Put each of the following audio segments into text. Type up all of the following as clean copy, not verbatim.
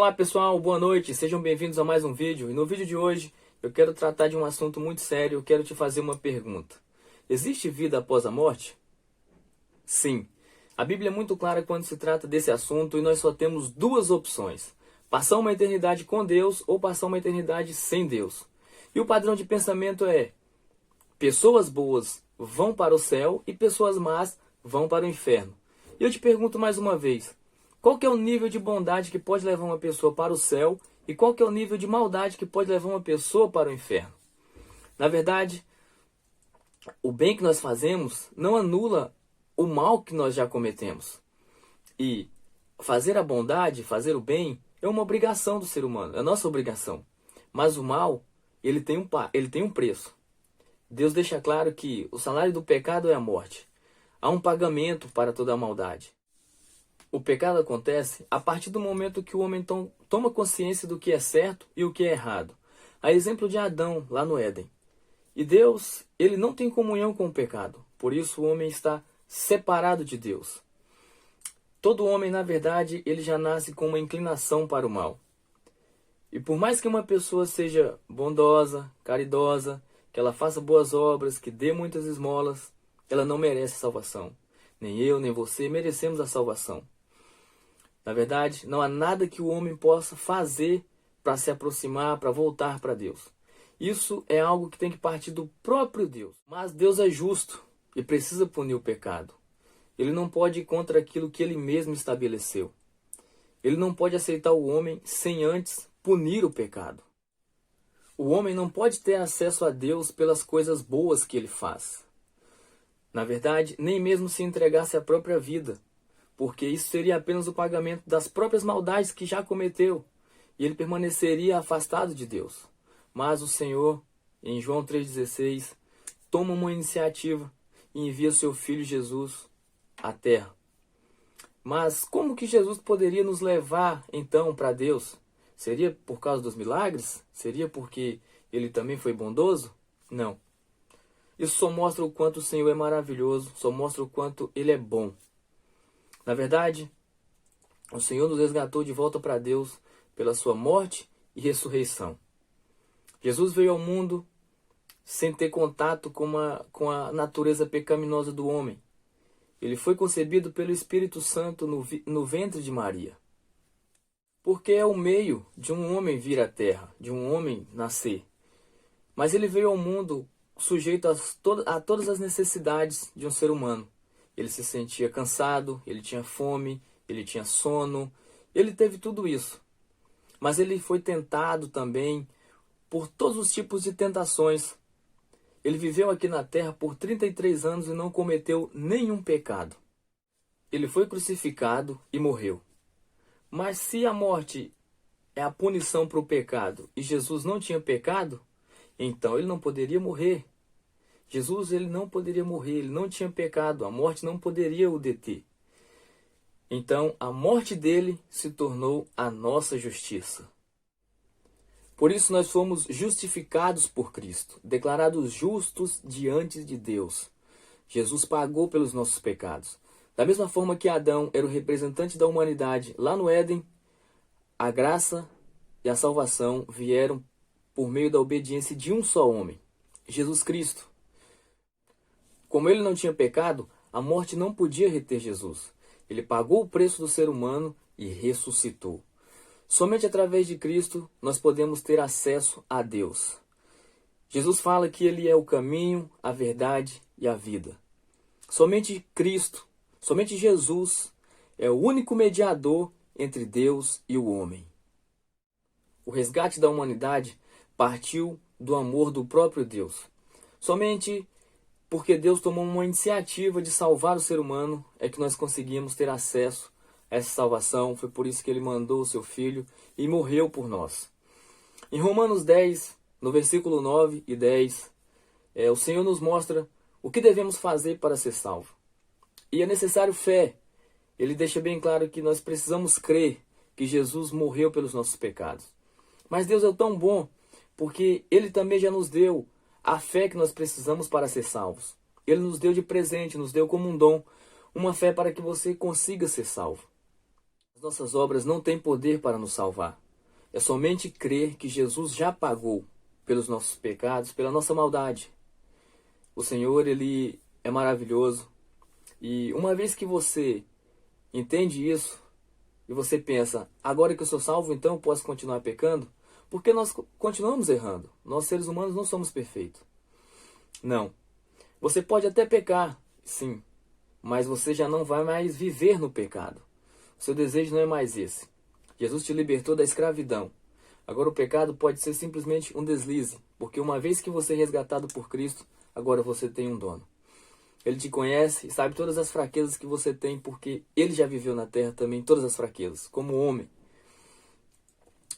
Olá pessoal, boa noite, sejam bem-vindos a mais um vídeo. E no vídeo de hoje eu quero tratar de um assunto muito sério. Eu quero te fazer uma pergunta: existe vida após a morte? Sim, a Bíblia é muito clara quando se trata desse assunto e nós só temos duas opções: passar uma eternidade com Deus ou passar uma eternidade sem Deus. E o padrão de pensamento é: pessoas boas vão para o céu e pessoas más vão para o inferno. E eu te pergunto mais uma vez: qual que é o nível de bondade que pode levar uma pessoa para o céu e qual que é o nível de maldade que pode levar uma pessoa para o inferno? Na verdade, o bem que nós fazemos não anula o mal que nós já cometemos. E fazer a bondade, fazer o bem, é uma obrigação do ser humano, é a nossa obrigação. Mas o mal, ele tem um preço. Deus deixa claro que o salário do pecado é a morte. Há um pagamento para toda a maldade. O pecado acontece a partir do momento que o homem toma consciência do que é certo e o que é errado. A exemplo de Adão, lá no Éden. E Deus, ele não tem comunhão com o pecado. Por isso o homem está separado de Deus. Todo homem, na verdade, ele já nasce com uma inclinação para o mal. E por mais que uma pessoa seja bondosa, caridosa, que ela faça boas obras, que dê muitas esmolas, ela não merece salvação. Nem eu, nem você merecemos a salvação. Na verdade, não há nada que o homem possa fazer para se aproximar, para voltar para Deus. Isso é algo que tem que partir do próprio Deus. Mas Deus é justo e precisa punir o pecado. Ele não pode ir contra aquilo que ele mesmo estabeleceu. Ele não pode aceitar o homem sem antes punir o pecado. O homem não pode ter acesso a Deus pelas coisas boas que ele faz. Na verdade, nem mesmo se entregasse a própria vida, porque isso seria apenas o pagamento das próprias maldades que já cometeu, e ele permaneceria afastado de Deus. Mas o Senhor, em João 3,16, toma uma iniciativa e envia seu Filho Jesus à terra. Mas como que Jesus poderia nos levar então para Deus? Seria por causa dos milagres? Seria porque ele também foi bondoso? Não. Isso só mostra o quanto o Senhor é maravilhoso, só mostra o quanto ele é bom. Na verdade, o Senhor nos resgatou de volta para Deus pela sua morte e ressurreição. Jesus veio ao mundo sem ter contato com a natureza pecaminosa do homem. Ele foi concebido pelo Espírito Santo no ventre de Maria. Porque é o meio de um homem vir à terra, de um homem nascer. Mas ele veio ao mundo sujeito a todas as necessidades de um ser humano. Ele se sentia cansado, ele tinha fome, ele tinha sono, ele teve tudo isso. Mas ele foi tentado também por todos os tipos de tentações. Ele viveu aqui na terra por 33 anos e não cometeu nenhum pecado. Ele foi crucificado e morreu. Mas se a morte é a punição para o pecado e Jesus não tinha pecado, então ele não poderia morrer. Jesus, ele não poderia morrer, ele não tinha pecado, a morte não poderia o deter. Então, a morte dele se tornou a nossa justiça. Por isso nós fomos justificados por Cristo, declarados justos diante de Deus. Jesus pagou pelos nossos pecados. Da mesma forma que Adão era o representante da humanidade lá no Éden, a graça e a salvação vieram por meio da obediência de um só homem, Jesus Cristo. Como ele não tinha pecado, a morte não podia reter Jesus. Ele pagou o preço do ser humano e ressuscitou. Somente através de Cristo nós podemos ter acesso a Deus. Jesus fala que ele é o caminho, a verdade e a vida. Somente Cristo, somente Jesus é o único mediador entre Deus e o homem. O resgate da humanidade partiu do amor do próprio Deus. Somente porque Deus tomou uma iniciativa de salvar o ser humano é que nós conseguimos ter acesso a essa salvação. Foi por isso que ele mandou o seu Filho e morreu por nós. Em Romanos 10, no versículo 9 e 10, o Senhor nos mostra o que devemos fazer para ser salvo. E é necessário fé. Ele deixa bem claro que nós precisamos crer que Jesus morreu pelos nossos pecados. Mas Deus é tão bom, porque ele também já nos deu a fé que nós precisamos para ser salvos. Ele nos deu de presente, nos deu como um dom, uma fé para que você consiga ser salvo. Nossas obras não têm poder para nos salvar. É somente crer que Jesus já pagou pelos nossos pecados, pela nossa maldade. O Senhor, Ele é maravilhoso. E uma vez que você entende isso, e você pensa, agora que eu sou salvo, então eu posso continuar pecando? Porque nós continuamos errando. Nós, seres humanos, não somos perfeitos. Não. Você pode até pecar, sim, mas você já não vai mais viver no pecado. O seu desejo não é mais esse. Jesus te libertou da escravidão. Agora o pecado pode ser simplesmente um deslize, porque uma vez que você é resgatado por Cristo, agora você tem um dono. Ele te conhece e sabe todas as fraquezas que você tem, porque Ele já viveu na terra também todas as fraquezas, como homem.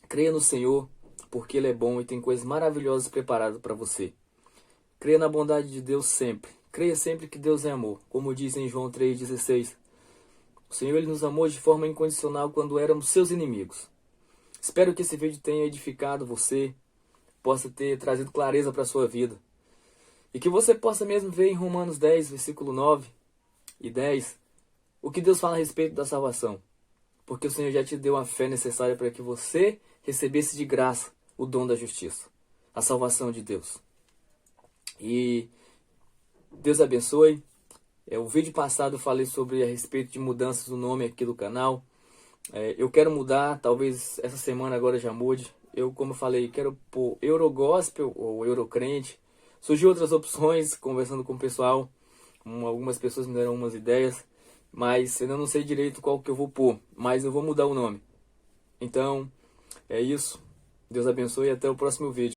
Creia no Senhor, porque Ele é bom e tem coisas maravilhosas preparadas para você. Creia na bondade de Deus sempre. Creia sempre que Deus é amor, como diz em João 3,16. O Senhor, Ele nos amou de forma incondicional quando éramos seus inimigos. Espero que esse vídeo tenha edificado você, possa ter trazido clareza para a sua vida. E que você possa mesmo ver em Romanos 10, versículo 9 e 10, o que Deus fala a respeito da salvação. Porque o Senhor já te deu a fé necessária para que você recebesse de graça o dom da justiça, a salvação de Deus. E Deus abençoe. O vídeo passado eu falei sobre a respeito de mudanças do nome aqui do canal. Eu quero mudar, talvez essa semana agora já mude. Eu, como eu falei, quero pôr Eurogospel ou Eurocrente. Surgiu outras opções, conversando com o pessoal. Algumas pessoas me deram umas ideias, mas ainda não sei direito qual que eu vou pôr. Mas eu vou mudar o nome. Então, é isso. Deus abençoe e até o próximo vídeo.